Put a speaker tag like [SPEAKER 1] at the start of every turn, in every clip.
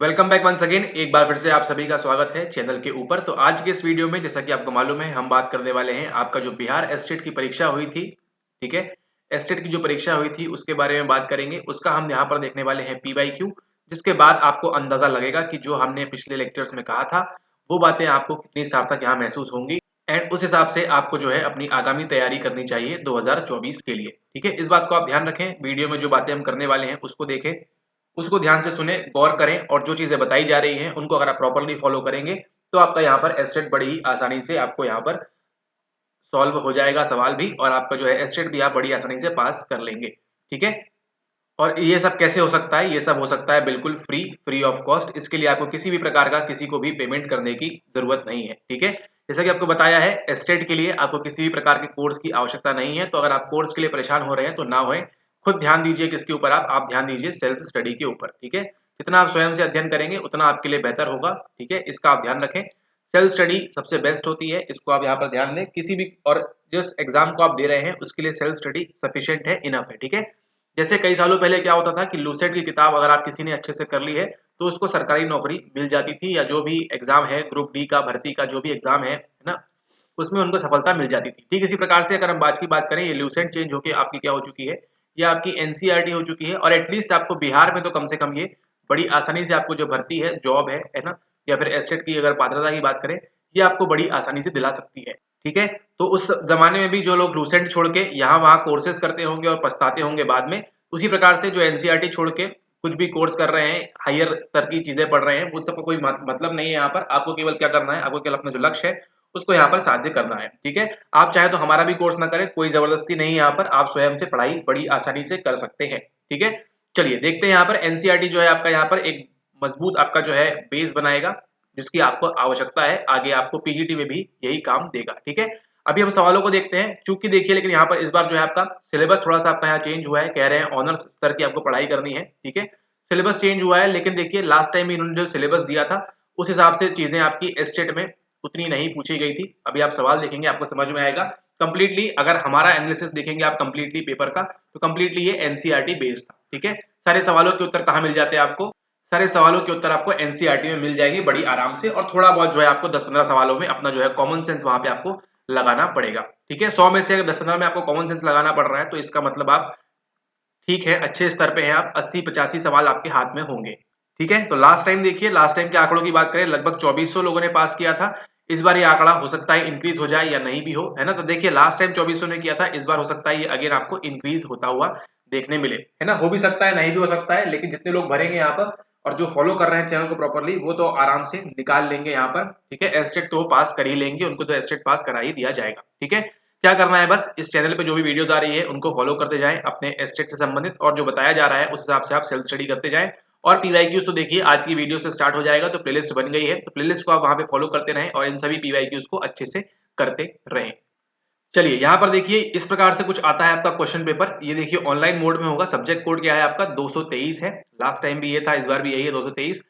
[SPEAKER 1] Welcome back once again. एक बार फिर से आप सभी का स्वागत है चैनल के ऊपर। तो आज के इस वीडियो में जैसा कि आपको मालूम है हम बात करने वाले हैं आपका जो बिहार एस्टेट की परीक्षा हुई थी। ठीक है, एस्टेट की जो परीक्षा हुई थी उसके बारे में बात करेंगे। उसका हम यहाँ पर देखने वाले हैं PYQ, जिसके बाद आपको अंदाजा लगेगा कि जो हमने पिछले लेक्चर्स में कहा था वो बातें आपको कितनी सार्थक यहाँ महसूस होंगी एंड उस हिसाब से आपको जो है अपनी आगामी तैयारी करनी चाहिए 2024 के लिए। ठीक है, इस बात को आप ध्यान रखें। वीडियो में जो बातें हम करने वाले हैं उसको देखें, उसको ध्यान से सुने, गौर करें और जो चीजें बताई जा रही हैं उनको अगर आप प्रॉपर्ली फॉलो करेंगे तो आपका यहाँ पर एस्टेट बड़ी ही आसानी से आपको यहाँ पर सॉल्व हो जाएगा सवाल भी, और आपका जो है एस्टेट भी आप बड़ी आसानी से पास कर लेंगे। ठीक है, और ये सब कैसे हो सकता है? ये सब हो सकता है बिल्कुल फ्री ऑफ कॉस्ट। इसके लिए आपको किसी भी प्रकार का किसी को भी पेमेंट करने की जरूरत नहीं है। ठीक है, जैसा कि आपको बताया है एस्टेट के लिए आपको किसी भी प्रकार के कोर्स की आवश्यकता नहीं है। तो अगर आप कोर्स के लिए परेशान हो रहे हैं तो ना होए, खुद ध्यान दीजिए किसके ऊपर, आप ध्यान दीजिए सेल्फ स्टडी के ऊपर। ठीक है, जितना आप स्वयं से अध्ययन करेंगे उतना आपके लिए बेहतर होगा। ठीक है, इसका आप ध्यान रखें। सेल्फ स्टडी सबसे बेस्ट होती है, इसको आप यहाँ पर ध्यान दें। किसी भी और जिस एग्जाम को आप दे रहे हैं उसके लिए सेल्फ स्टडी सफिशिएंट है, इनफ है। ठीक है, जैसे कई सालों पहले क्या होता था कि लूसेट की किताब अगर आप किसी ने अच्छे से कर ली है तो उसको सरकारी नौकरी मिल जाती थी, या जो भी एग्जाम है ग्रुप डी का, भर्ती का जो भी एग्जाम है ना, उसमें उनको सफलता मिल जाती थी। ठीक इसी प्रकार से अगर हम आज की बात करें, ये लूसेंट चेंज होकर आपकी क्या हो चुकी है, ये आपकी NCERT हो चुकी है। और एटलीस्ट आपको बिहार में तो कम से कम ये बड़ी आसानी से आपको जो भर्ती है, जॉब है ना, या फिर एस्टेट की अगर पात्रता की बात करें, ये आपको बड़ी आसानी से दिला सकती है। ठीक है, तो उस जमाने में भी जो लोग लूसेंट छोड़ के यहाँ वहाँ कोर्सेज करते होंगे और पछताते होंगे बाद में, उसी प्रकार से जो NCERT छोड़ के कुछ भी कोर्स कर रहे हैं, हायर स्तर की चीजें पढ़ रहे हैं, उस सबका कोई मतलब नहीं है। यहाँ पर आपको केवल क्या करना है, आपको केवल अपना जो लक्ष्य है उसको यहाँ पर साध्य करना है। ठीक है, आप चाहे तो हमारा भी कोर्स ना करें, कोई जबरदस्ती नहीं है यहाँ पर, आप स्वयं से पढ़ाई बड़ी आसानी से कर सकते हैं। ठीक है, चलिए देखते हैं यहाँ पर NCERT जो है आपका यहाँ पर एक मजबूत आपका जो है बेस बनाएगा, जिसकी आपको आवश्यकता है। आगे आपको PGT में भी यही काम देगा। ठीक है, अभी हम सवालों को देखते हैं। चूंकि देखिए, लेकिन यहाँ पर इस बार जो है आपका सिलेबस थोड़ा सा आपका यहाँ चेंज हुआ है। कह रहे हैं ऑनर्स स्तर की आपको पढ़ाई करनी है। ठीक है, सिलेबस चेंज हुआ है, लेकिन देखिए लास्ट टाइम इन्होंने जो सिलेबस दिया था उस हिसाब से चीजें आपकी एस्टेट में उतनी नहीं पूछी गई थी। अभी आप सवाल देखेंगे आपको समझ में आएगा कंप्लीटली। अगर हमारा एनालिसिस देखेंगे आप कंप्लीटली पेपर का, तो कंप्लीटली ये NCERT बेस्ड था। ठीक है, सारे सवालों के उत्तर कहाँ मिल जाते हैं आपको, सारे सवालों के उत्तर आपको NCERT में मिल जाएगी बड़ी आराम से। और थोड़ा बहुत जो है आपको 10-15 सवालों में अपना जो है कॉमन सेंस वहां पे आपको लगाना पड़ेगा। ठीक है, 100 में से अगर 10-15 में आपको कॉमन सेंस लगाना पड़ रहा है तो इसका मतलब आप ठीक है, अच्छे स्तर पे हैं आप, 80-85 सवाल आपके हाथ में होंगे। ठीक है, तो लास्ट टाइम देखिए, लास्ट टाइम के आंकड़ों की बात करें लगभग 2400 लोगों ने पास किया था। इस बार ये आंकड़ा हो सकता है इंक्रीज हो जाए या नहीं भी हो, है ना। तो देखिए लास्ट टाइम 2400 ने किया था, इस बार हो सकता है ये अगेन आपको इंक्रीज होता हुआ देखने मिले, है ना। हो भी सकता है, नहीं भी हो सकता है, लेकिन जितने लोग भरेंगे यहाँ पर और जो फॉलो कर रहे हैं चैनल को प्रॉपरली, वो तो आराम से निकाल लेंगे यहाँ पर। ठीक है, एस्टेट तो पास कर ही लेंगे, उनको तो एस्टेट पास करा ही दिया जाएगा। ठीक है, क्या करना है, बस इस चैनल पे जो भी वीडियोस आ रही है उनको फॉलो करते जाएं अपने एस्टेट से संबंधित, और जो बताया जा रहा है उस हिसाब से आप सेल्फ स्टडी करते जाएं। और PYQs तो देखिए आज की वीडियो से स्टार्ट हो जाएगा, तो प्लेलिस्ट बन गई है, तो प्लेलिस्ट को आप वहां पे फॉलो करते रहें और इन सभी PYQs को अच्छे से करते रहें। चलिए यहाँ पर देखिए इस प्रकार से कुछ आता है आपका क्वेश्चन पेपर। ये देखिए ऑनलाइन मोड में होगा। सब्जेक्ट कोड क्या है आपका, 223 है। लास्ट टाइम भी ये था, इस बार भी यही है, 223।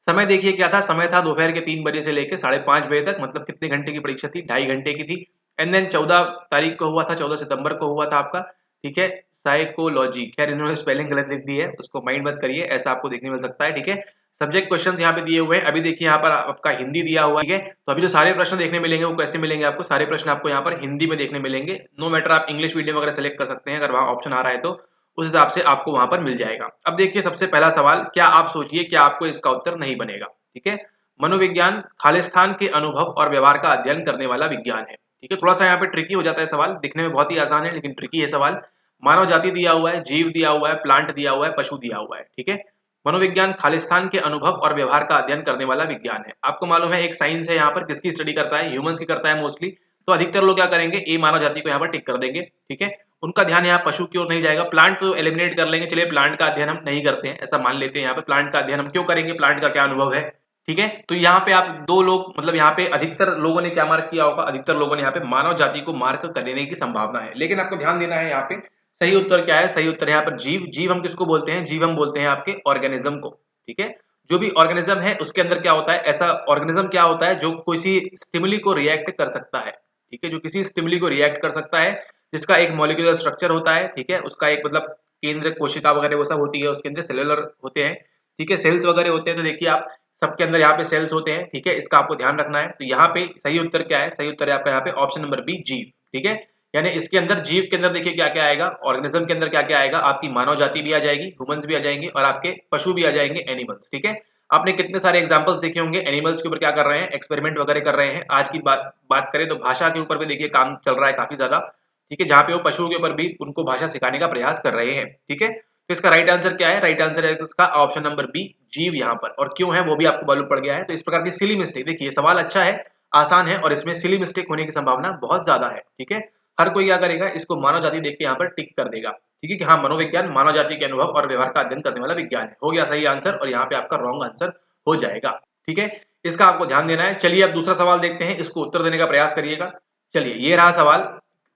[SPEAKER 1] समय देखिए क्या था, समय था दोपहर के 3 बजे से लेकर 5:30 बजे तक। मतलब कितने घंटे की परीक्षा थी, 2.5 घंटे की थी। एंड देन 14 तारीख को हुआ था, 14 सितंबर को हुआ था आपका। ठीक है, साइकोलॉजी, खैर इन्होंने स्पेलिंग गलत लिख दी है, उसको माइंड मत करिए, ऐसा आपको देखने मिल सकता है। ठीक है, सब्जेक्ट क्वेश्चंस यहाँ पे दिए हुए हैं। अभी देखिए यहाँ पर आपका हिंदी दिया हुआ है। ठीक है, तो अभी जो सारे प्रश्न देखने मिलेंगे वो कैसे मिलेंगे आपको, सारे प्रश्न आपको यहाँ पर हिंदी में देखने मिलेंगे। नो मैटर आप इंग्लिश मीडियम वगैरह सेलेक्ट कर सकते हैं अगर वहाँ ऑप्शन आ रहा है तो, उस हिसाब से आपको वहां पर मिल जाएगा। अब देखिए सबसे पहला सवाल, क्या आप सोचिए क्या आपको इसका उत्तर नहीं बनेगा। ठीक है, मनोविज्ञान खालिस्तान के अनुभव और व्यवहार का अध्ययन करने वाला विज्ञान है। ठीक है, थोड़ा सा यहाँ पे ट्रिकी हो जाता है सवाल, दिखने में बहुत ही आसान है लेकिन ट्रिकी है सवाल। मानव जाति दिया हुआ है, जीव दिया हुआ है, प्लांट दिया हुआ है, पशु दिया हुआ है। ठीक है, मनोविज्ञान खालिस्तान के अनुभव और व्यवहार का अध्ययन करने वाला विज्ञान है। आपको मालूम है एक साइंस है यहाँ पर, किसकी स्टडी करता है, ह्यूमंस की करता है मोस्टली। तो अधिकतर लोग क्या करेंगे, ए मानव जाति को यहाँ पर टिक कर देंगे। ठीक है, उनका ध्यान यहाँ पशु की ओर नहीं जाएगा। प्लांट तो एलिमिनेट कर लेंगे, चलिए प्लांट का अध्ययन हम नहीं करते हैं, ऐसा मान लेते हैं। यहाँ पे प्लांट का अध्ययन हम क्यों करेंगे, प्लांट का क्या अनुभव है। ठीक है, तो यहाँ पे आप दो लोग, मतलब यहाँ पे अधिकतर लोगों ने क्या मार्क किया होगा, अधिकतर लोगों ने यहाँ पे मानव जाति को मार्क कर लेने की संभावना है। लेकिन आपको ध्यान देना है यहाँ पे सही उत्तर क्या है, सही उत्तर यहाँ पर जीव। जीव हम किसको बोलते हैं, जीव हम बोलते हैं आपके ऑर्गेनिज्म को। ठीक है, जो भी ऑर्गेनिज्म है उसके अंदर क्या होता है, ऐसा ऑर्गेनिज्म क्या होता है जो किसी स्टिमुली को रिएक्ट कर सकता है। ठीक है, जो किसी स्टिमुली को रिएक्ट कर सकता है, जिसका एक मॉलिक्यूलर स्ट्रक्चर होता है। ठीक है, उसका एक मतलब केंद्र कोशिका वगैरह वो सब होती है, उसके अंदर सेलुलर होते हैं। ठीक है, सेल्स वगैरह होते हैं तो देखिए आप सबके अंदर यहाँ पे सेल्स होते हैं, ठीक है, इसका आपको ध्यान रखना है। तो यहाँ पे सही उत्तर क्या है, सही उत्तर है आपका यहाँ पे ऑप्शन नंबर बी जीव, ठीक है। यानी इसके अंदर जीव के अंदर देखिए क्या क्या आएगा, ऑर्गेनिज्म के अंदर क्या क्या आएगा, आपकी मानव जाति भी आ जाएगी, ह्यूमंस भी आ जाएंगे और आपके पशु भी आ जाएंगे, एनिमल्स, ठीक है। आपने कितने सारे एग्जांपल्स देखे होंगे एनिमल्स के ऊपर क्या कर रहे हैं, एक्सपेरिमेंट वगैरह कर रहे हैं। आज की बात करें तो भाषा के ऊपर भी देखिए काम चल रहा है काफी ज्यादा, ठीक है, जहाँ पे वो पशुओं के ऊपर भी उनको भाषा सिखाने का प्रयास कर रहे हैं, ठीक है। तो इसका राइट आंसर क्या है, राइट आंसर है इसका ऑप्शन नंबर बी जीव यहाँ पर। और क्यों है वो भी आपको मालूम पड़ गया है। तो इस प्रकार की सिली मिस्टेक, देखिए सवाल अच्छा है, आसान है और इसमें सिली मिस्टेक होने की संभावना बहुत ज्यादा है, ठीक है। हर कोई क्या करेगा, इसको मानव जाति देख के यहाँ पर टिक कर देगा, ठीक है, कि हाँ मनोविज्ञान मानव जाति के अनुभव और व्यवहार का अध्ययन करने वाला विज्ञान है। हो गया सही आंसर और यहाँ पे आपका रॉन्ग आंसर हो जाएगा, ठीक है। इसका आपको ध्यान देना है। चलिए अब दूसरा सवाल देखते हैं, इसको उत्तर देने का प्रयास करिएगा। चलिए ये रहा सवाल,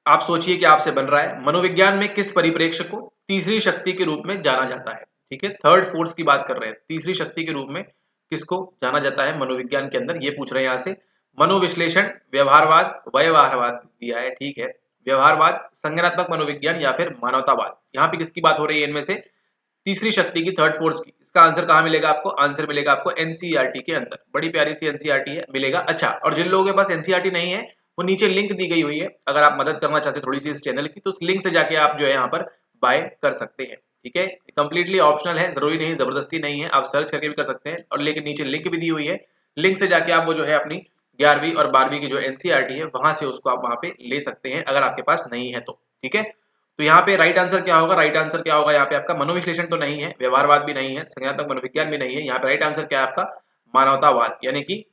[SPEAKER 1] आप सोचिए कि आपसे बन रहा है, मनोविज्ञान में किस परिप्रेक्ष्य को तीसरी शक्ति के रूप में जाना जाता है, ठीक है, थर्ड फोर्स की बात कर रहे हैं, तीसरी शक्ति के रूप में किसको जाना जाता है मनोविज्ञान के अंदर, ये पूछ रहे हैं यहाँ से। मनोविश्लेषण, व्यवहारवाद, व्यवहारवाद दिया है, ठीक है, व्यवहारवाद, संज्ञानात्मक मनोविज्ञान या फिर मानवतावाद। यहाँ पे किसकी बात हो रही है इनमें से, तीसरी शक्ति की, थर्ड फोर्स की। इसका आंसर कहाँ मिलेगा आपको, आंसर मिलेगा आपको एनसीईआरटी के अंदर, बड़ी प्यारी सी एनसीईआरटी है, मिलेगा। अच्छा, और जिन लोगों के पास एनसीईआरटी नहीं है वो नीचे लिंक दी गई हुई है, अगर आप मदद करना चाहते हैं थोड़ी सी इस चैनल की तो उस लिंक से जाके आप जो है यहाँ पर बाय कर सकते हैं, ठीक है। कंप्लीटली ऑप्शनल है, जरूरी नहीं, जबरदस्ती नहीं है, आप सर्च करके भी कर सकते हैं। और लेकिन नीचे लिंक भी दी हुई है, लिंक से जाके आप वो जो है अपनी 11वीं और 12वीं की जो एनसीईआरटी है वहां से उसको आप वहां पे ले सकते हैं अगर आपके पास नहीं है तो, ठीक है। तो यहाँ पे राइट आंसर क्या होगा, राइट आंसर क्या होगा यहाँ पे आपका, मनोविश्लेषण तो नहीं है, व्यवहारवाद भी नहीं है, संज्ञानात्मक मनोविज्ञान भी नहीं है। यहाँ पे राइट आंसर क्या है आपका, मानवतावाद, यानी कि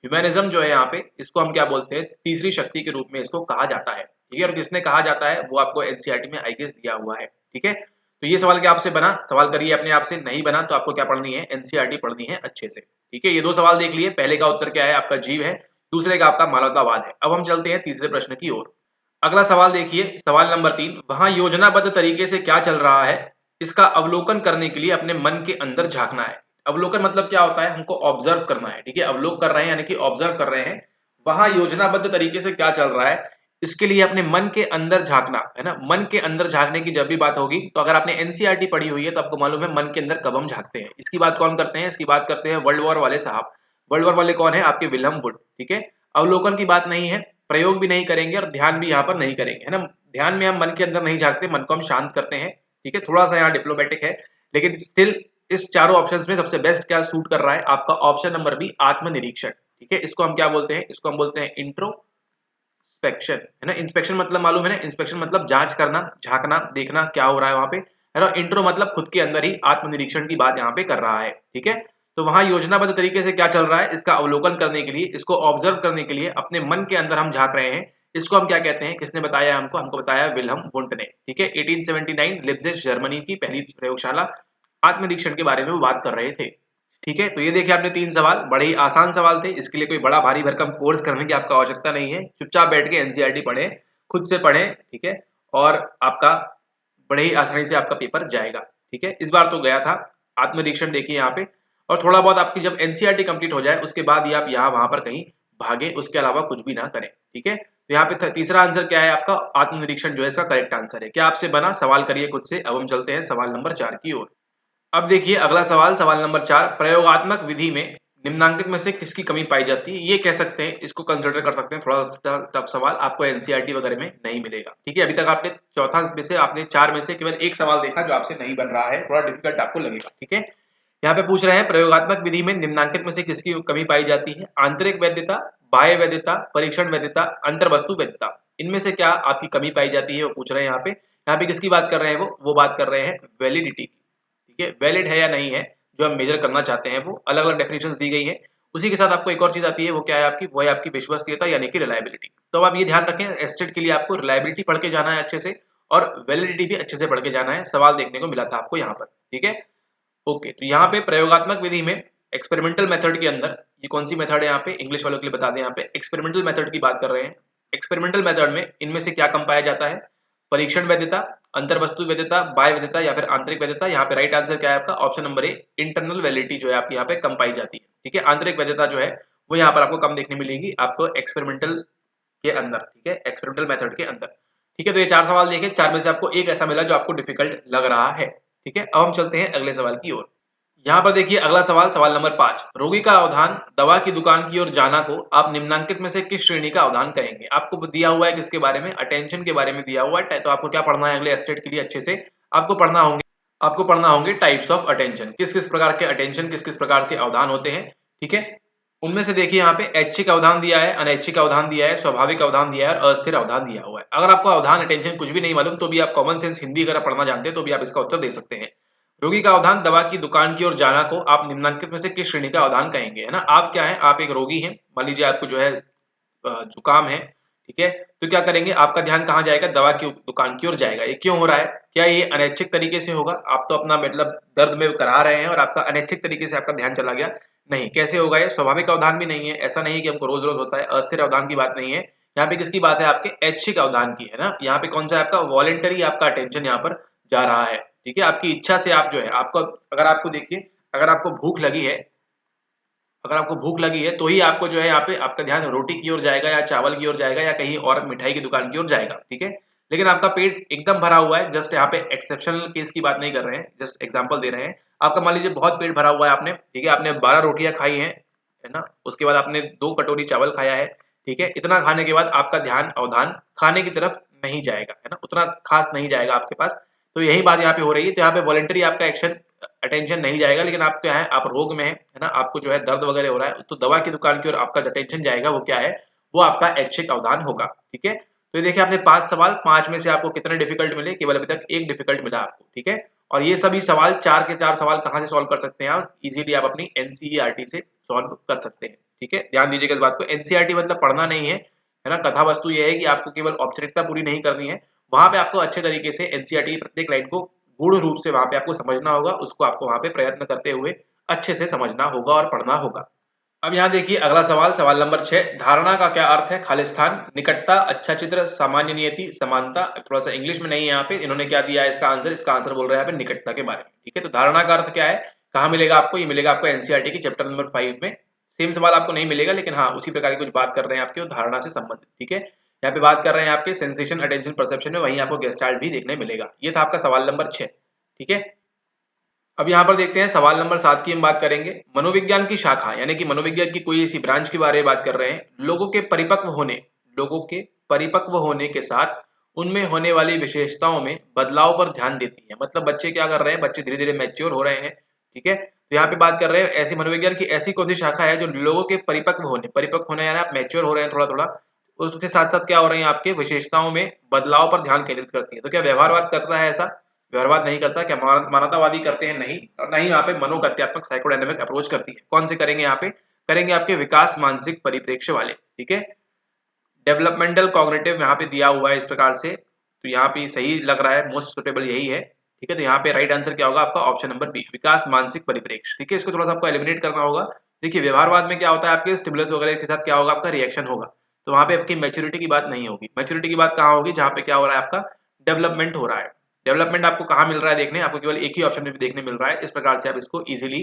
[SPEAKER 1] ह्यूमैनिज्म जो है यहाँ पे, इसको हम क्या बोलते हैं, तीसरी शक्ति के रूप में इसको कहा जाता है, ठीक है। और किसने कहा जाता है वो आपको एनसीईआरटी में आई गेस दिया हुआ है, ठीक है। तो ये सवाल क्या आपसे बना, सवाल करिए अपने आप से, नहीं बना तो आपको क्या पढ़नी है, एनसीईआरटी पढ़नी है अच्छे से, ठीक है। ये दो सवाल देख लिए, पहले का उत्तर क्या है आपका जीव है, दूसरे का आपका मानवतावाद है। अब हम चलते हैं तीसरे प्रश्न की ओर। अगला सवाल देखिए, सवाल नंबर 3, वहां योजनाबद्ध तरीके से क्या चल रहा है इसका अवलोकन करने के लिए अपने मन के अंदर झांकना है। अवलोकन मतलब क्या होता है, हमको ऑब्जर्व करना है, ठीक है, अवलोक कर रहे हैं यानी कि ऑब्जर्व कर रहे हैं। वहां योजनाबद्ध तरीके से क्या चल रहा है इसके लिए अपने मन के अंदर झांकना है ना। मन के अंदर झांकने की जब भी बात होगी तो अगर आपने एनसीईआरटी पढ़ी हुई है तो आपको मालूम है मन के अंदर कब हम झांकते हैं। इसकी बात कौन करते हैं, इसकी बात करते हैं वर्ल्ड वॉर वाले साहब। वर्ल्ड वॉर वाले कौन है, आपके विलियम वुड, ठीक है। अवलोकन की बात नहीं है, प्रयोग भी नहीं करेंगे और ध्यान भी यहाँ पर नहीं करेंगे, है ना। ध्यान में हम मन के अंदर नहीं झांकते, मन को हम शांत करते हैं, ठीक है। थोड़ा सा यहाँ डिप्लोमेटिक है लेकिन स्टिल इस चारों ऑप्शंस में सबसे बेस्ट क्या सूट कर रहा है आपका ऑप्शन नंबर बी, आत्मनिरीक्षण, ठीक है। इसको हम क्या बोलते हैं, इसको हम बोलते हैं इंट्रोस्पेक्शन, है ना। इंस्पेक्शन मतलब मालूम है ना, इंस्पेक्शन मतलब जांच करना, झांकना, देखना क्या हो रहा है वहां पे, है ना। इंट्रो मतलब खुद के अंदर ही आत्मनिरीक्षण की बात यहाँ पे कर रहा है, ठीक है। तो वहां योजनाबद्ध तरीके से क्या चल रहा है इसका अवलोकन करने के लिए, इसको ऑब्जर्व करने के लिए अपने मन के अंदर हम झांक रहे हैं। इसको हम क्या कहते हैं, किसने बताया हमको, हमको बताया विल्हम वुंट ने, ठीक है। 1879 लिप्जिग जर्मनी की पहली प्रयोगशाला आत्मनिरीक्षण के बारे में वो बात कर रहे थे, ठीक है। तो ये देखिए आपने 3 सवाल, बड़े ही आसान सवाल थे, इसके लिए कोई बड़ा भारी भरकम कोर्स करने की आपका आवश्यकता नहीं है। चुपचाप बैठ के एनसीईआरटी पढ़ें, खुद से पढ़ें, ठीक है, और आपका बड़े ही आसानी से आपका पेपर जाएगा, ठीक है। इस बार तो गया था आत्मनिरीक्षण, देखिए यहाँ पे। और थोड़ा बहुत आपकी जब एनसीईआरटी कंप्लीट हो जाए उसके बाद ही आप यहाँ वहां पर कहीं भागे, उसके अलावा कुछ भी ना करें, ठीक है। तो यहाँ पे तीसरा आंसर क्या है आपका, आत्मनिरीक्षण जो है इसका करेक्ट आंसर है। क्या आपसे बना, सवाल करिए खुद से। अब हम चलते हैं सवाल नंबर 4 की ओर। अब देखिए अगला सवाल, सवाल नंबर 4, प्रयोगात्मक विधि में निम्नांकित में से किसकी कमी पाई जाती है। ये कह सकते हैं, इसको कंसिडर कर सकते हैं, थोड़ा सा टफ सवाल, आपको एनसीईआरटी वगैरह में नहीं मिलेगा, ठीक है। अभी तक आपने चौथा में से, आपने 4 में से केवल एक सवाल देखा जो आपसे नहीं बन रहा है, थोड़ा डिफिकल्ट आपको लगेगा, ठीक है। यहाँ पे पूछ रहे हैं प्रयोगात्मक विधि में निम्नांकित में से किसकी कमी पाई जाती है, आंतरिक वैधता, बाह्य वैधता, परीक्षण वैधता, अंतर्वस्तु वैधता। इनमें से क्या आपकी कमी पाई जाती है वो पूछ रहे हैं। यहाँ पे किसकी बात कर रहे हैं, वो बात कर रहे हैं वैलिडिटी, ठीक है, वैलिड है या नहीं है जो हम मेजर करना चाहते हैं। वो अलग अलग डेफिनेशंस दी गई है। उसी के साथ आपको एक और चीज आती है, वो क्या है आपकी, वो है आपकी विश्वसनीयता यानी कि रिलायबिलिटी। तो अब आप ये ध्यान रखें, एस्टेट के लिए आपको रिलायबिलिटी पढ़ के जाना है अच्छे से और वैलिडिटी भी अच्छे से पढ़ के जाना है। सवाल देखने को मिला था आपको यहाँ पर, ठीक है। ओके, तो यहाँ पे प्रयोगात्मक विधि में एक्सपेरिमेंटल मेथड के अंदर, ये कौन सी मेथड है यहाँ पे, इंग्लिश वालों के लिए बता दें, यहाँ पे एक्सपेरिमेंटल मेथड की बात कर रहे हैं। एक्सपेरिमेंटल मेथड में इनमें से क्या कम पाया जाता है, परीक्षण वैधता, अंतर्वस्तु वैधता, बाह्य वैधता या फिर आंतरिक वैधता। यहाँ पे राइट आंसर क्या है आपका, option number A, internal validity जो है आपकी यहाँ पे कम पाई जाती है, ठीक है। आंतरिक वैधता जो है वो यहाँ पर आपको कम देखने मिलेगी आपको एक्सपेरिमेंटल के अंदर, ठीक है, एक्सपेरिमेंटल मेथड के अंदर, ठीक है। तो ये 4 सवाल देखे, 4 में से आपको एक ऐसा मिला जो आपको डिफिकल्ट लग रहा है, ठीक है। अब हम चलते हैं अगले सवाल की ओर। यहाँ पर देखिए अगला सवाल, सवाल नंबर 5। रोगी का अवधान दवा की दुकान की ओर जाना को आप निम्नांकित में से किस श्रेणी का अवधान कहेंगे? आपको दिया हुआ है किसके बारे में? अटेंशन के बारे में दिया हुआ है। तो आपको क्या पढ़ना है अगले एस्टेट के लिए? अच्छे से आपको पढ़ना होंगे टाइप्स ऑफ अटेंशन, किस किस प्रकार के अटेंशन, किस किस प्रकार के अवधान होते हैं। ठीक है, उनमें से देखिए यहाँ पे ऐच्छिक अवधान दिया है, अनैच्छिक अवधान दिया है, स्वाभाविक अवधान दिया है और अस्थिर अवधान दिया हुआ है। अगर आपको अवधान अटेंशन कुछ भी नहीं मालूम तो भी आप कॉमन सेंस हिंदी अगर पढ़ना जानते हैं तो भी आप इसका उत्तर दे सकते हैं। रोगी का अवधान दवा की दुकान की ओर जाना को आप निम्नलिखित में से किस श्रेणी का अवधान कहेंगे? है ना, आप क्या है, आप एक रोगी हैं, मान लीजिए आपको जो है जुकाम है। ठीक है, तो क्या करेंगे, आपका ध्यान कहाँ जाएगा? दवा की दुकान की ओर जाएगा। ये क्यों हो रहा है? क्या ये अनैच्छिक तरीके से होगा? आप तो अपना मतलब दर्द में करा रहे हैं और आपका अनैच्छिक तरीके से आपका ध्यान चला गया? नहीं। कैसे होगा ये? स्वाभाविक अवधान भी नहीं है, ऐसा नहीं है कि हमको रोज रोज होता है। अस्थिर अवधान की बात नहीं है, यहाँ पे किसकी बात है? आपके ऐच्छिक अवधान की, है ना। यहाँ पे कौन सा आपका वॉलेंटरी आपका अटेंशन यहाँ पर जा रहा है। ठीक है, आपकी इच्छा से आप जो है, आपको अगर आपको देखिए, अगर आपको भूख लगी है, अगर आपको भूख लगी है तो ही आपको जो है यहाँ पे आपका ध्यान रोटी की ओर जाएगा या चावल की ओर जाएगा या कहीं और मिठाई की दुकान की ओर जाएगा। ठीक है, लेकिन आपका पेट एकदम भरा हुआ है, जस्ट यहाँ पे एक्सेप्शनल केस की बात नहीं कर रहे हैं, जस्ट एग्जांपल दे रहे हैं। आपका मान लीजिए बहुत पेट भरा हुआ है आपने, ठीक है, आपने 12 रोटियां खाई हैं, है ना, उसके बाद आपने 2 कटोरी चावल खाया है। ठीक है, इतना खाने के बाद आपका ध्यान अवधान खाने की तरफ नहीं जाएगा, है ना, उतना खास नहीं जाएगा आपके पास। तो यही बात यहाँ पे हो रही है। तो यहाँ पे वॉलेंटरी आपका एक्शन अटेंशन नहीं जाएगा, लेकिन आप क्या है, आप रोग में है ना, आपको जो है दर्द वगैरह हो रहा है तो दवा की दुकान की ओर आपका जो अटेंशन जाएगा वो क्या है? वो आपका ऐच्छिक अवधान होगा। ठीक है, तो ये देखिए आपने 5 सवाल, 5 में से आपको कितने डिफिकल्ट मिले? केवल अभी तक 1 डिफिकल्ट मिला आपको। ठीक है, और ये सभी सवाल 4 के 4 सवाल कहाँ से सॉल्व कर सकते हैं? आप इजीली आप अपनी एनसीईआरटी से सॉल्व कर सकते हैं। ठीक है, ध्यान दीजिएगा इस बात को। एनसीईआरटी मतलब पढ़ना नहीं है ना, कथा वस्तु ये है कि आपको केवल औपचारिकता पूरी नहीं करनी है, वहां पे आपको अच्छे तरीके से एनसीईआरटी की प्रत्येक लाइन को गूढ़ रूप से वहां पे आपको समझना होगा, उसको आपको वहां पे प्रयत्न करते हुए अच्छे से समझना होगा और पढ़ना होगा। अब यहाँ देखिए अगला सवाल, सवाल नंबर 6। धारणा का क्या अर्थ है? खालिस्तान, निकटता, अच्छा चित्र, सामान्य नियति, समानता। थोड़ा सा इंग्लिश में नहीं है यहाँ पे, इन्होंने क्या दिया है इसका आंसर? इसका आंसर बोल रहे हैं यहाँ पे निकटता के बारे में। ठीक है, तो धारणा का अर्थ क्या है, कहाँ मिलेगा आपको? ये मिलेगा आपको एनसीईआरटी की चैप्टर नंबर 5 में। सेम सवाल आपको नहीं मिलेगा, लेकिन हाँ उसी प्रकार की कुछ बात कर रहे हैं आपके धारणा से संबंधित। ठीक है, यहाँ पे बात कर रहे हैं आपके सेंसेशन, अटेंशन, परसेप्शन में, वहीं आपको गेस्टाल्ट भी देखने मिलेगा। ये था आपका सवाल नंबर 6। ठीक है, अब यहाँ पर देखते हैं सवाल नंबर 7 की हम बात करेंगे। मनोविज्ञान की शाखा यानी कि मनोविज्ञान की कोई ऐसी ब्रांच के बारे में बात कर रहे हैं। लोगों के परिपक्व होने के साथ उनमें होने वाली विशेषताओं में बदलाव पर ध्यान देती है। मतलब बच्चे क्या कर रहे हैं? बच्चे धीरे धीरे मैच्योर हो रहे हैं। ठीक है, तो यहाँ पे बात कर रहे हैं ऐसी मनोविज्ञान की ऐसी कौन सी शाखा है जो लोगों के परिपक्व होने यानी आप मैच्योर हो रहे हैं थोड़ा थोड़ा, उसके साथ साथ क्या हो रहे हैं? आपके विशेषताओं में बदलाव पर ध्यान केंद्रित करती है। तो क्या व्यवहारवाद करता है ऐसा? व्यवहारवाद नहीं करता। क्या मानवतावादी करते हैं? नहीं। और नहीं यहाँ पे मनोगत्यात्मक साइकोडायनेमिक अप्रोच करती है। कौन से करेंगे यहाँ पे? करेंगे आपके विकास मानसिक परिप्रेक्ष्य वाले। ठीक है, डेवलपमेंटल कॉग्निटिव यहाँ पे दिया हुआ है इस प्रकार से, तो यहाँ पे सही लग रहा है, मोस्ट सुटेबल यही है। ठीक है, तो यहाँ पे राइट आंसर क्या होगा आपका? ऑप्शन नंबर बी, विकास मानसिक परिप्रेक्ष्य। ठीक है, इसको थोड़ा सा आपको एलिमिनेट करना होगा। देखिए व्यवहारवाद में क्या होता है, आपके स्टिमुलस वगैरह के साथ क्या होगा? आपका रिएक्शन होगा, तो वहां पे आपकी मैच्योरिटी की बात नहीं होगी। मैच्योरिटी की बात कहाँ होगी? जहाँ पे क्या हो रहा है? आपका डेवलपमेंट हो रहा है। डेवलपमेंट आपको कहाँ मिल रहा है देखने? आपको केवल एक ही ऑप्शन में देखने मिल रहा है। इस प्रकार से आप इसको इजीली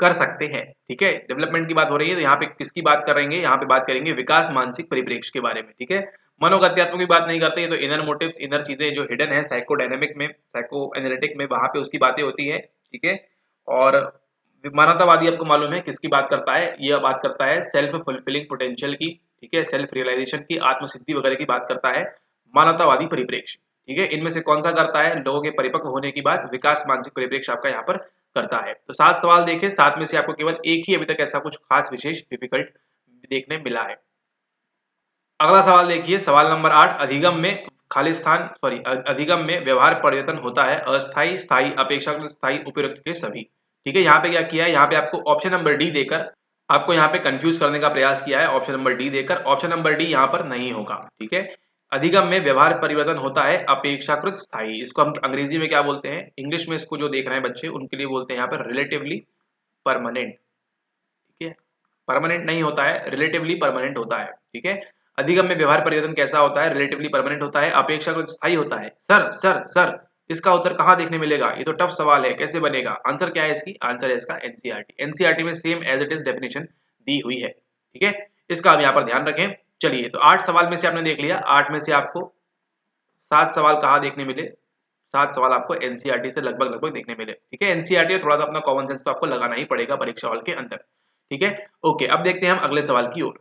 [SPEAKER 1] कर सकते हैं। ठीक है, डेवलपमेंट की बात हो रही है तो यहाँ पे किसकी बात करेंगे? यहाँ पे बात करेंगे विकास मानसिक परिप्रेक्ष्य के बारे में। ठीक है, मनोगत्यात्मक की बात नहीं करते हैं, तो इनर मोटिव्स, इनर चीजें जो हिडन है साइकोडायनेमिक में, साइको एनालिटिक में, वहां पे उसकी बातें होती है। ठीक है, और मानवतावादी आपको मालूम है किसकी बात करता है? यह बात करता है सेल्फ फुलफिलिंग पोटेंशियल की। ठीक है, सेल्फ रियलाइजेशन की, आत्मसिद्धि वगैरह की बात करता है मानवतावादी परिप्रेक्ष्य। ठीक है, इनमें से कौन सा करता है? लोगों के परिपक्व होने की बात विकास मानसिक परिप्रेक्ष्य आपका यहाँ पर करता है। तो 7 सवाल देखे, 7 में से आपको केवल एक ही अभी तक ऐसा कुछ खास विशेष डिफिकल्ट देखने मिला है। अगला सवाल देखिए, सवाल नंबर 8। अधिगम में व्यवहार परिवर्तन होता है अस्थायी, स्थायी, अपेक्षाकृत स्थायी, उपयुक्त के सभी। ठीक है, यहाँ पे क्या किया है? यहाँ पे आपको ऑप्शन नंबर डी देकर आपको यहाँ पे कंफ्यूज करने का प्रयास किया है। ऑप्शन नंबर डी देकर, ऑप्शन नंबर डी यहाँ पर नहीं होगा। ठीक है, अधिगम में व्यवहार परिवर्तन होता है अपेक्षाकृत स्थायी। इसको हम अंग्रेजी में क्या बोलते हैं? इंग्लिश में इसको जो देख रहे हैं बच्चे उनके लिए बोलते हैं यहाँ पर रिलेटिवली परमानेंट। ठीक है, परमानेंट नहीं होता है, रिलेटिवली परमानेंट होता है। ठीक है, अधिगम में व्यवहार परिवर्तन कैसा होता है? रिलेटिवली परमानेंट होता है, अपेक्षाकृत स्थायी होता है। सर सर सर, इसका उत्तर कहाँ देखने मिलेगा? ये तो टफ सवाल है, कैसे बनेगा? आंसर क्या है इसकी? आंसर है इसका एनसीईआरटी। एनसीईआरटी में same as it is definition दी हुई है। ठीक है, इसका आप यहाँ पर ध्यान रखें। चलिए, तो 8 सवाल में से आपने देख लिया, 8 में से आपको 7 सवाल कहाँ देखने मिले? 7 सवाल आपको एनसीईआरटी से लगभग देखने मिले। ठीक है, एनसीईआरटी में थोड़ा सा अपना कॉमन सेंस तो आपको लगाना ही पड़ेगा परीक्षा हॉल के अंदर। ठीक है, ओके, अब देखते हैं हम अगले सवाल की ओर।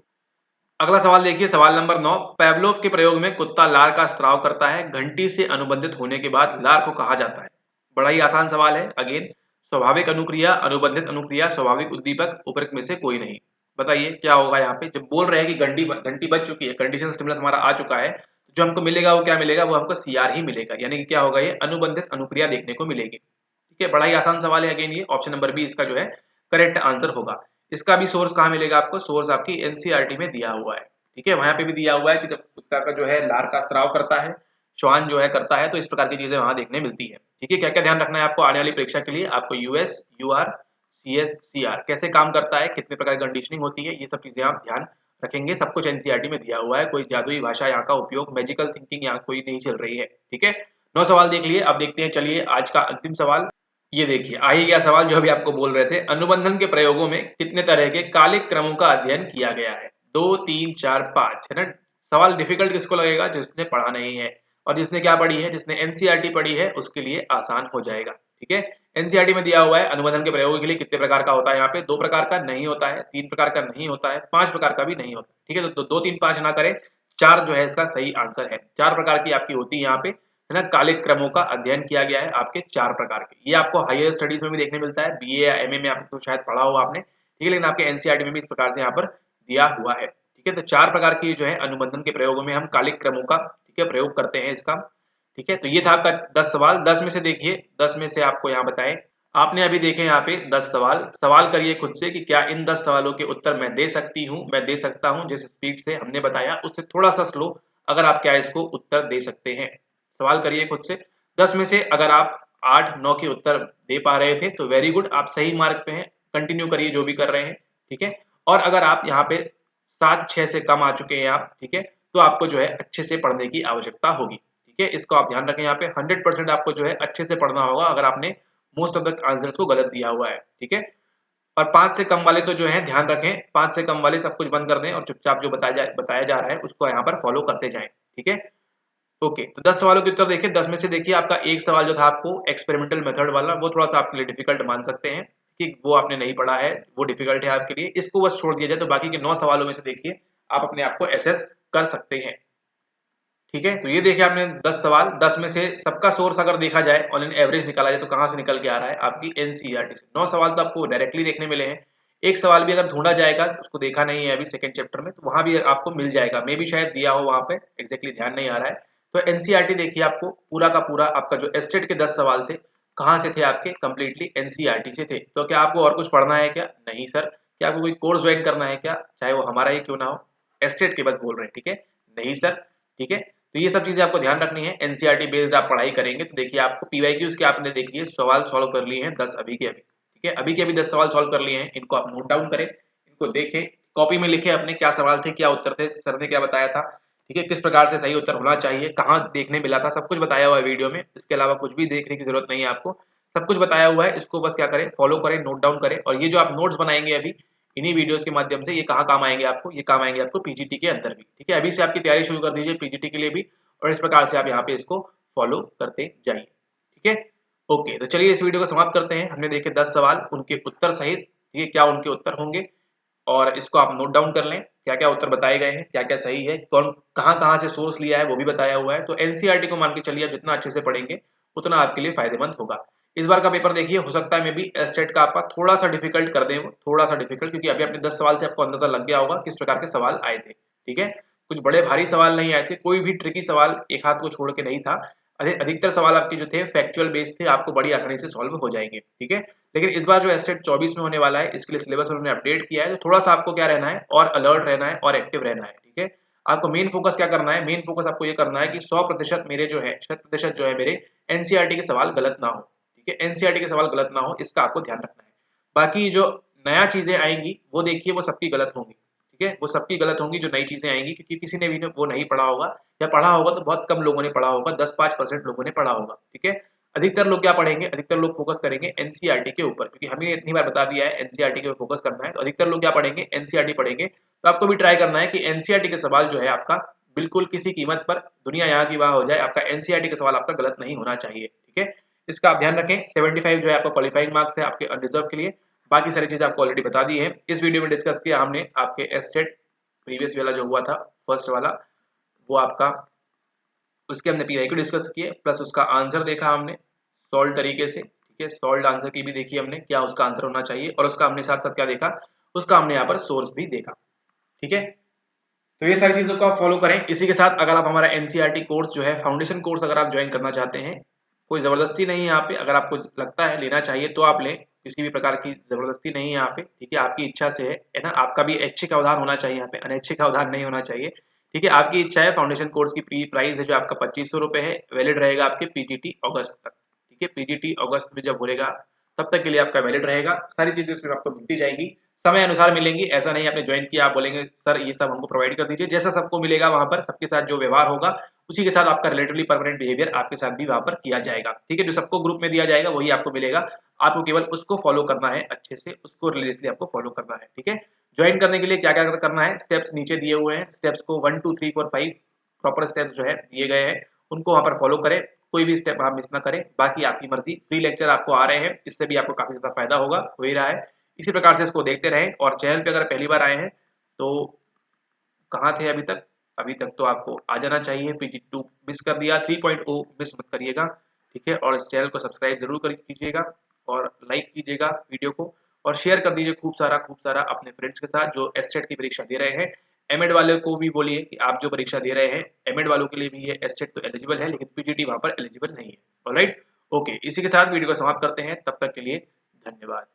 [SPEAKER 1] अगला सवाल देखिए, सवाल नंबर 9। पेवलोव के प्रयोग में कुत्ता लार का स्राव करता है, घंटी से अनुबंधित होने के बाद लार को कहा जाता है। बड़ा ही आसान सवाल है। अगेन, स्वाभाविक अनुक्रिया, अनुबंधित अनुक्रिया, स्वाभाविक उद्दीपक, उपरोक्त में से कोई नहीं। बताइए क्या होगा यहाँ पे। जब बोल रहे हैं कि घंटी बज चुकी है, कंडीशन स्टिमुलस हमारा आ चुका है, जो हमको मिलेगा वो क्या मिलेगा, वो हमको सीआर ही मिलेगा, यानी कि क्या होगा, ये अनुबंधित अनुक्रिया देखने को मिलेगी। ठीक है, बड़ा ही आसान सवाल है। अगेन, ये ऑप्शन नंबर बी इसका जो है करेक्ट आंसर होगा। इसका भी सोर्स कहाँ मिलेगा आपको, सोर्स आपकी एनसीईआरटी में दिया हुआ है। ठीक है, वहां पे भी दिया हुआ है कि जब कुत्ता का जो है लार का स्राव करता है, श्वान जो है करता है, तो इस प्रकार की चीजें वहां देखने मिलती है। ठीक है, क्या क्या ध्यान रखना है आपको आने वाली परीक्षा के लिए, आपको यूएस, यूआर, सीएस, सीआर कैसे काम करता है, कितने प्रकार की कंडीशनिंग होती है, ये सब चीजें आप ध्यान रखेंगे। सब कुछ एनसीईआरटी में दिया हुआ है, कोई जादुई भाषा यहाँ का उपयोग, मैजिकल थिंकिंग यहाँ कोई नहीं चल रही है। ठीक है, 9 सवाल देख लिए। अब देखते हैं, चलिए आज का अंतिम सवाल। ये देखिए, आ ही गया सवाल जो अभी आपको बोल रहे थे। अनुबंधन के प्रयोगों में कितने तरह के कालिक क्रमों का अध्ययन किया गया है। 2, 3, 4, 5 है ना। सवाल डिफिकल्ट किसको लगेगा, जिसने पढ़ा नहीं है, और जिसने क्या पढ़ी है, जिसने एनसीईआरटी पढ़ी है, उसके लिए आसान हो जाएगा। ठीक है, एनसीईआरटी में दिया हुआ है अनुबंधन के प्रयोगों के लिए कितने प्रकार का होता है। यहाँ पे 2 प्रकार का नहीं होता है, 3 प्रकार का नहीं होता है, 5 प्रकार का भी नहीं होता। ठीक है, तो 2, 3, 5 ना करें, 4 जो है इसका सही आंसर है। 4 प्रकार की आपकी होती है यहाँ पे, है ना। कालिक क्रमों का अध्ययन किया गया है आपके 4 प्रकार के। ये आपको हायर स्टडीज में भी देखने मिलता है, बीए या एमए में आपको शायद पढ़ा हो आपने। ठीक है, लेकिन आपके एनसीईआरटी में भी इस प्रकार से यहाँ पर दिया हुआ है। ठीक है, तो 4 प्रकार की जो है अनुबंधन के प्रयोगों में हम कालिक क्रमों का, ठीक है, प्रयोग करते हैं इसका। ठीक है, तो ये था आपका 10 सवाल। 10 में से देखिए, 10 में से आपको यहाँ बताएं, आपने अभी देखे यहाँ पे 10 सवाल। सवाल करिए खुद से कि क्या इन 10 सवालों के उत्तर मैं दे सकती हूँ, मैं दे सकता हूँ। जिस स्पीड से हमने बताया उससे थोड़ा सा स्लो, अगर आप क्या इसको उत्तर दे सकते हैं। सवाल करिए खुद से। 10 में से अगर आप 8, 9 के उत्तर दे पा रहे थे तो वेरी गुड, आप सही मार्ग पे हैं। कंटिन्यू करिए जो भी कर रहे हैं। ठीक है, और अगर आप यहाँ पे 7, 6 से कम आ चुके हैं आप, ठीक है, तो आपको जो है अच्छे से पढ़ने की आवश्यकता होगी। ठीक है, इसको आप ध्यान रखें। यहाँ पे 100% आपको जो है अच्छे से पढ़ना होगा अगर आपने मोस्ट ऑफ द आंसर्स को गलत दिया हुआ है। ठीक है, और 5 से कम वाले तो जो है ध्यान रखें, 5 से कम वाले सब कुछ बंद कर दें और चुपचाप जो बताया जा रहा है उसको यहाँ पर फॉलो करते जाएं। ठीक है, ओके, तो 10 सवालों के उत्तर देखिए। 10 में से देखिए आपका एक सवाल जो था आपको एक्सपेरिमेंटल मेथड वाला, वो थोड़ा सा आपके लिए डिफिकल्ट मान सकते हैं कि वो आपने नहीं पढ़ा है, वो डिफिकल्ट है आपके लिए, इसको बस छोड़ दिया जाए। तो बाकी के 9 सवालों में से देखिए आप अपने आप को एसेस कर सकते हैं। ठीक है, तो ये देखिए आपने 10 सवाल, 10 में से सबका सोर्स अगर देखा जाए, ऑल इन एवरेज निकाला जाए, तो कहां से निकल के आ रहा है, आपकी एनसीईआरटी से। 9 सवाल तो आपको डायरेक्टली देखने मिले हैं। एक सवाल भी अगर ढूंढा जाएगा, उसको देखा नहीं है अभी सेकंड चैप्टर में, तो वहां भी आपको मिल जाएगा। मे भी शायद दिया हो वहां पे, एग्जैक्टली ध्यान नहीं आ रहा है। तो एनसीईआरटी देखिए, आपको पूरा का पूरा आपका जो एस्टेट के 10 सवाल थे, कहाँ से थे आपके, कंप्लीटली एनसीईआरटी से थे। तो क्या आपको और कुछ पढ़ना है क्या? नहीं सर। क्या आपको कोई कोर्स ज्वाइन करना है क्या, चाहे वो हमारा ही क्यों ना हो? एस्टेट के बस बोल रहे हैं, ठीक है? नहीं सर। ठीक है, तो ये सब चीजें आपको ध्यान रखनी है। एनसीईआरटी बेस्ड आप पढ़ाई करेंगे तो देखिए आपको पीवाईक्यूज के आपने देख लिए सवाल सॉल्व कर लिए हैं 10 अभी के अभी। ठीक है, अभी के अभी 10 सवाल सॉल्व कर लिए हैं, इनको आप नोट डाउन करें, इनको देखें, कॉपी में लिखे अपने क्या सवाल थे, क्या उत्तर थे, सर ने क्या बताया था। ठीक है, किस प्रकार से सही उत्तर होना चाहिए, कहाँ देखने मिला था, सब कुछ बताया हुआ है वीडियो में। इसके अलावा कुछ भी देखने की जरूरत नहीं है आपको, सब कुछ बताया हुआ है। इसको बस क्या करें, फॉलो करें, नोट डाउन करें। और ये जो आप नोट्स बनाएंगे अभी इन्हीं वीडियोस के माध्यम से, ये कहाँ काम आएंगे आपको, ये काम आएंगे आपको पीजीटी के अंदर भी। ठीक है, अभी से आपकी तैयारी शुरू कर दीजिए पीजीटी के लिए भी, और इस प्रकार से आप यहाँ पे इसको फॉलो करते जाइए। ठीक है, ओके, तो चलिए इस वीडियो को समाप्त करते हैं। हमने देखे 10 सवाल, उनके उत्तर सहित, ठीक है, क्या उनके उत्तर होंगे, और इसको आप नोट डाउन कर लें, क्या क्या उत्तर बताए गए हैं, क्या क्या सही है, कौन कहाँ से सोर्स लिया है वो भी बताया हुआ है। तो एनसीईआरटी को मान के चलिए, जितना अच्छे से पढ़ेंगे उतना आपके लिए फायदेमंद होगा। इस बार का पेपर देखिए, हो सकता है मे बी एस्टेट का आपका थोड़ा सा डिफिकल्ट कर दें, थोड़ा सा डिफिकल्ट, क्योंकि अभी अपने 10 सवाल से आपको अंदाजा लग गया होगा किस प्रकार के सवाल आए थे। ठीक है, कुछ बड़े भारी सवाल नहीं आए थे, कोई भी ट्रिकी सवाल एक हाथ को छोड़ के नहीं था। अधिकतर सवाल आपके जो थे फैक्चुअल बेस्ड थे, आपको बड़ी आसानी से सॉल्व हो जाएंगे। ठीक है, लेकिन इस बार जो एस्टेट 24 में होने वाला है, इसके लिए सिलेबस उन्होंने अपडेट किया है, तो थोड़ा सा आपको क्या रहना है, और अलर्ट रहना है और एक्टिव रहना है। ठीक है, आपको मेन फोकस क्या करना है, मेन फोकस आपको ये करना है कि 100% मेरे जो है, 100% जो है मेरे एनसीईआरटी के सवाल गलत ना हो। ठीक है, एनसीईआरटी के सवाल गलत ना हो, इसका आपको ध्यान रखना है। बाकी जो नया चीजें आएंगी वो देखिए, वो सबकी गलत होंगी। ठीक है, वो सबकी गलत होंगी जो नई चीजें आएंगी, क्योंकि किसी ने भी वो नहीं पढ़ा होगा, या पढ़ा होगा तो बहुत कम लोगों ने पढ़ा होगा, 10-5% लोगों ने पढ़ा होगा। ठीक है, अधिकतर लोग क्या पढ़ेंगे, अधिकतर लोग फोकस करेंगे एनसीईआरटी के ऊपर, क्योंकि हमें इतनी बार बता दिया है एनसीईआरटी के ऊपर फोकस करना है। तो अधिकतर लोग क्या पढ़ेंगे, एनसीईआरटी पढ़ेंगे। तो आपको भी ट्राई करना है कि एनसीईआरटी के सवाल जो है आपका बिल्कुल किसी कीमत पर, दुनिया यहाँ की वहाँ हो जाए, आपका एनसीईआरटी का सवाल आपका गलत नहीं होना चाहिए, ठीक है। इसका आप ध्यान रखें। 75 जो है आपका क्वालिफाइंग मार्क्स है आपके अनरिजर्व के लिए। बाकी सारी चीजें आपको ऑलरेडी बता दी है। इस वीडियो में डिस्कस किया हमने आपके एस्टेट प्रीवियस वाला जो हुआ था फर्स्ट वाला, वो आपका, उसके हमने पीआई को डिस्कस किए, प्लस उसका आंसर देखा हमने सॉल्व तरीके से, ठीक है। सॉल्व आंसर की भी देखी हमने, क्या उसका आंसर होना चाहिए, और उसका हमने साथ साथ क्या देखा, उसका हमने यहाँ पर सोर्स भी देखा, ठीक है। तो ये सारी चीजों को आप फॉलो करें। इसी के साथ अगर आप हमारा एनसीईआरटी कोर्स जो है फाउंडेशन कोर्स अगर आप ज्वाइन करना चाहते हैं, कोई जबरदस्ती नहीं है यहाँ पे, अगर आपको लगता है लेना चाहिए तो आप लें, किसी भी प्रकार की जबरदस्ती नहीं है यहाँ पे, ठीक है। आपकी इच्छा से है ना, आपका भी ऐच्छिक अवधान होना चाहिए यहाँ पे, अनैच्छिक अवधान नहीं होना चाहिए, ठीक है। आपकी इच्छा है। फाउंडेशन कोर्स की प्राइस है जो आपका 2500 रुपए है, वैलिड रहेगा आपके पीजीटी अगस्त तक, ठीक है। पीजीटी अगस्त में जब बोलेगा तब तक के लिए आपका वैलिड रहेगा। सारी चीजें उसमें आपको मिलती जाएगी, समय अनुसार मिलेंगी। ऐसा नहीं आपने ज्वाइन किया आप बोलेंगे सर ये सब हमको प्रोवाइड कर दीजिए, जैसा सबको मिलेगा वहां पर सबके साथ जो व्यवहार होगा उसी के साथ आपका रिलेटिवली परमानेंट बिहेवियर आपके साथ भी वहां पर किया जाएगा, ठीक है। जो सबको ग्रुप में दिया जाएगा वही आपको मिलेगा, आपको केवल उसको फॉलो करना है अच्छे से, उसको रिलीजियसली आपको फॉलो करना है, ठीक है। ज्वाइन करने के लिए क्या क्या करना है, स्टेप्स नीचे दिए हुए हैं, स्टेप्स को 1 2 3 4 5 प्रॉपर स्टेप्स जो है दिए गए हैं, उनको वहां पर फॉलो करें, कोई भी स्टेप आप मिस ना करें। बाकी आपकी मर्जी, फ्री लेक्चर आपको आ रहे हैं, इससे भी आपको काफी ज्यादा फायदा होगा, हो ही रहा है। इसी प्रकार से इसको देखते रहें। और चैनल पे अगर पहली बार आए हैं तो कहाँ थे अभी तक, अभी तक तो आपको आ जाना चाहिए। पीजी2 मिस कर दिया, 3.0 मिस मत करिएगा, ठीक है। और इस चैनल को सब्सक्राइब जरूर कीजिएगा और लाइक कीजिएगा वीडियो को, और शेयर कर दीजिए खूब सारा अपने फ्रेंड्स के साथ जो एस्टेट की परीक्षा दे रहे हैं। एमएड वाले को भी बोलिए कि आप जो परीक्षा दे रहे हैं एमएड वालों के लिए भी ये एस्टेट तो एलिजिबल है, लेकिन पीजीटी वहां पर एलिजिबल नहीं है। Alright, okay. इसी के साथ वीडियो को समाप्त करते हैं, तब तक के लिए धन्यवाद।